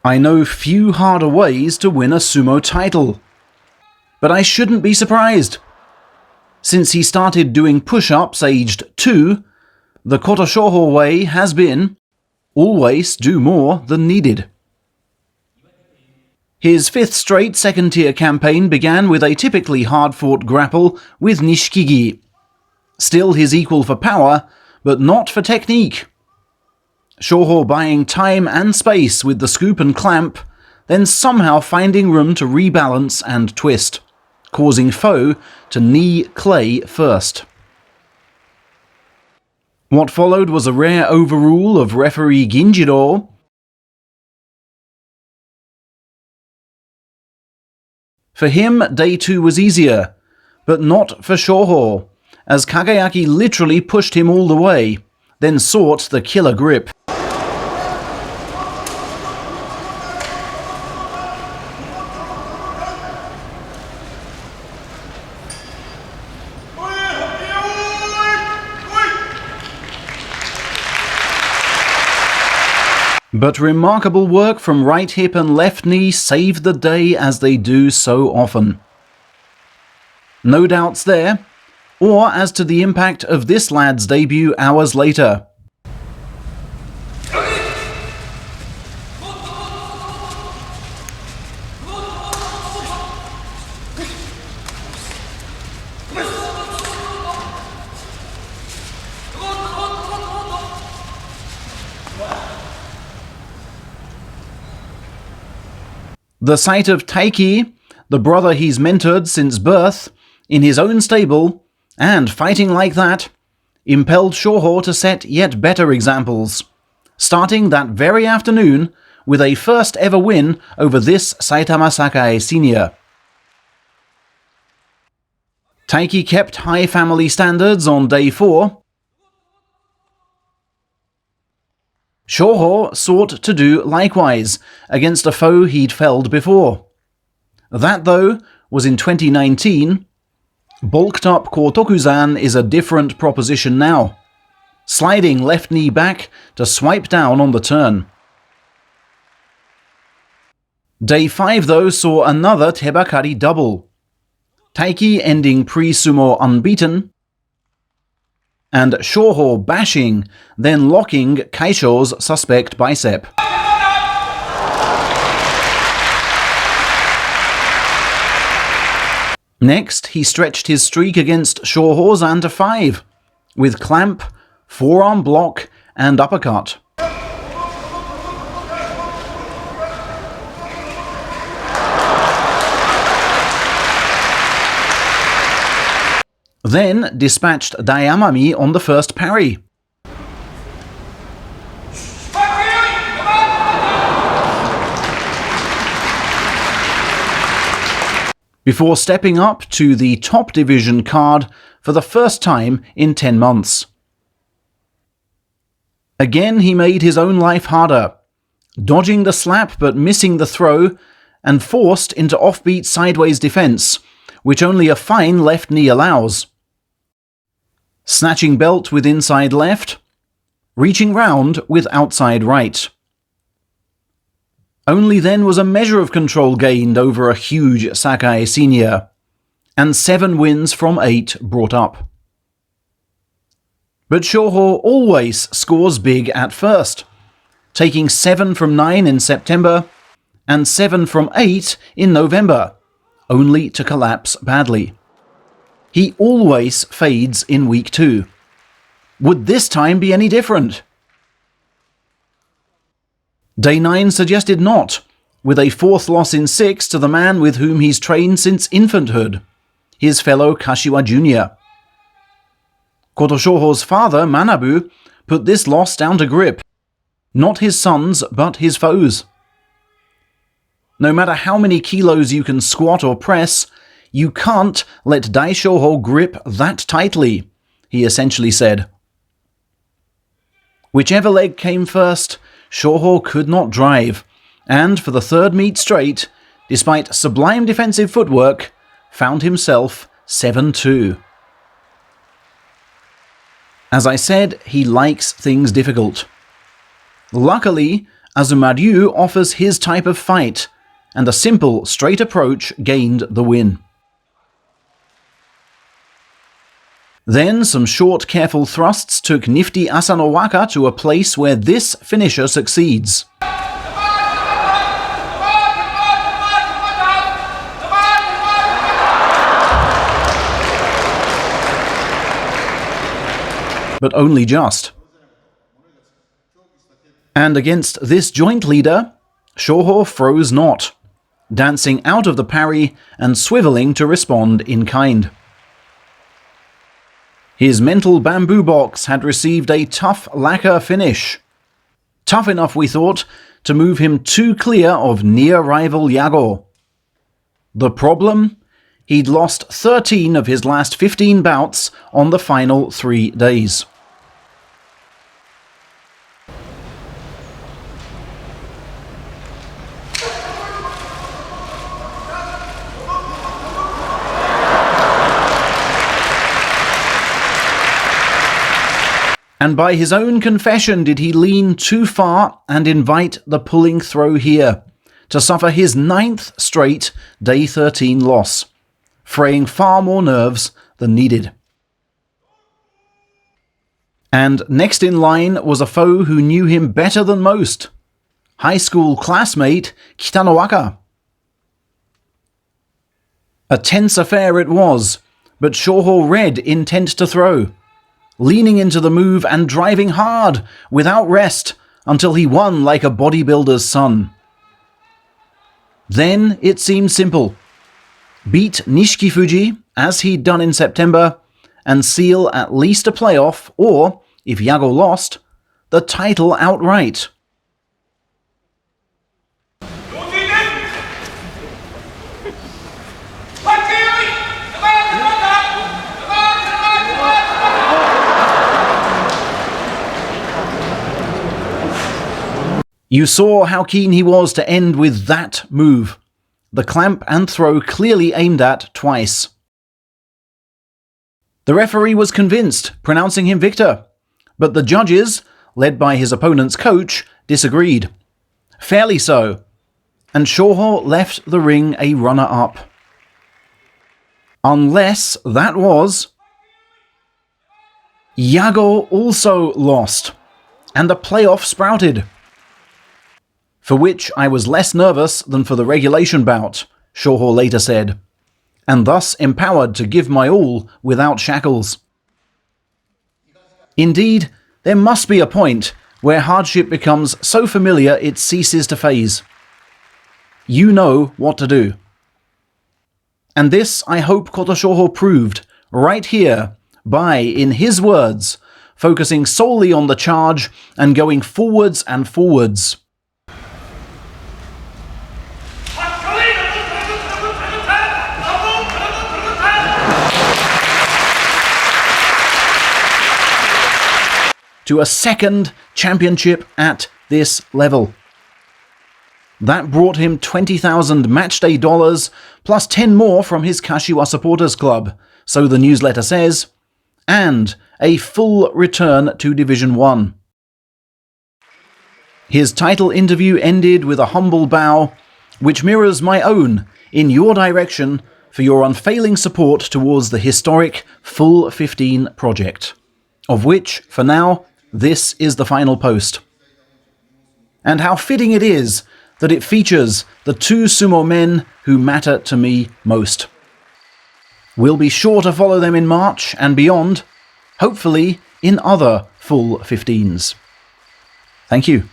I know few harder ways to win a sumo title. But I shouldn't be surprised. Since he started doing push-ups aged 2, the Kotoshoho way has been always do more than needed. His 5th straight second-tier campaign began with a typically hard-fought grapple with Nishikigi. Still his equal for power, but not for technique. Shoho buying time and space with the scoop and clamp, then somehow finding room to rebalance and twist, causing foe to knee clay first. What followed was a rare overrule of referee Ginjiro. For him, day 2 was easier, but not for Shoho, as Kagayaki literally pushed him all the way, then sought the killer grip. But remarkable work from right hip and left knee saved the day as they do so often. No doubts there, or as to the impact of this lad's debut hours later. The sight of Taiki, the brother he's mentored since birth, in his own stable, and fighting like that, impelled Shoho to set yet better examples, starting that very afternoon with a first ever win over this Saitama Sakae senior. Taiki kept high family standards on day 4. Shoho sought to do likewise against a foe he'd felled before. That, though, was in 2019. Bulked up Kotokuzan is a different proposition now, sliding left knee back to swipe down on the turn. Day 5, though, saw another Tebakari double. Taiki ending pre-sumo unbeaten, and Shoho bashing, then locking Kaisho's suspect bicep. Next, he stretched his streak against Shoho's to 5, with clamp, forearm block, and uppercut. Then dispatched Daiamami on the first parry. Before stepping up to the top division card for the first time in 10 months. Again, he made his own life harder, dodging the slap but missing the throw, and forced into offbeat sideways defense, which only a fine left knee allows. Snatching belt with inside left, reaching round with outside right. Only then was a measure of control gained over a huge Sakae senior, and 7 wins from 8 brought up. But Shoho always scores big at first, taking 7 from 9 in September, and 7 from 8 in November, only to collapse badly. He always fades in week 2. Would this time be any different? Day 9 suggested not, with a 4th loss in 6 to the man with whom he's trained since infanthood, his fellow Kashiwa Jr. Kotoshoho's father, Manabu, put this loss down to grip. Not his sons, but his foes. No matter how many kilos you can squat or press, you can't let Daishoho grip that tightly, he essentially said. Whichever leg came first, Shoho could not drive, and for the 3rd meet straight, despite sublime defensive footwork, found himself 7-2. As I said, he likes things difficult. Luckily, Azumariu offers his type of fight, and a simple, straight approach gained the win. Then some short, careful thrusts took nifty Asanowaka to a place where this finisher succeeds. But only just. And against this joint leader, Shoho froze not, dancing out of the parry and swiveling to respond in kind. His mental bamboo box had received a tough lacquer finish. Tough enough, we thought, to move him too clear of near-rival Yago. The problem? He'd lost 13 of his last 15 bouts on the final 3 days. And by his own confession did he lean too far and invite the pulling throw here, to suffer his 9th straight day 13 loss, fraying far more nerves than needed. And next in line was a foe who knew him better than most, high school classmate Kitanowaka. A tense affair it was, but Shoho read intent to throw, leaning into the move and driving hard, without rest, until he won like a bodybuilder's son. Then it seemed simple. Beat Nishikifuji, as he'd done in September, and seal at least a playoff, or, if Yago lost, the title outright. You saw how keen he was to end with that move. The clamp and throw clearly aimed at twice. The referee was convinced, pronouncing him victor, but the judges, led by his opponent's coach, disagreed. Fairly so, and Shoho left the ring a runner-up. Unless that was... Yago also lost, and the playoff sprouted. For which I was less nervous than for the regulation bout, Shoho later said, and thus empowered to give my all without shackles. Indeed, there must be a point where hardship becomes so familiar it ceases to faze. You know what to do. And this I hope Kotoshoho proved, right here, by, in his words, focusing solely on the charge and going forwards and forwards. To a second championship at this level. That brought him 20,000 matchday dollars, plus 10 more from his Kashiwa Supporters Club, so the newsletter says, and a full return to Division 1. His title interview ended with a humble bow, which mirrors my own in your direction for your unfailing support towards the historic Full 15 project, of which, for now, this is the final post. And how fitting it is that it features the 2 sumo men who matter to me most. We'll be sure to follow them in March and beyond, hopefully in other Full 15s. Thank you.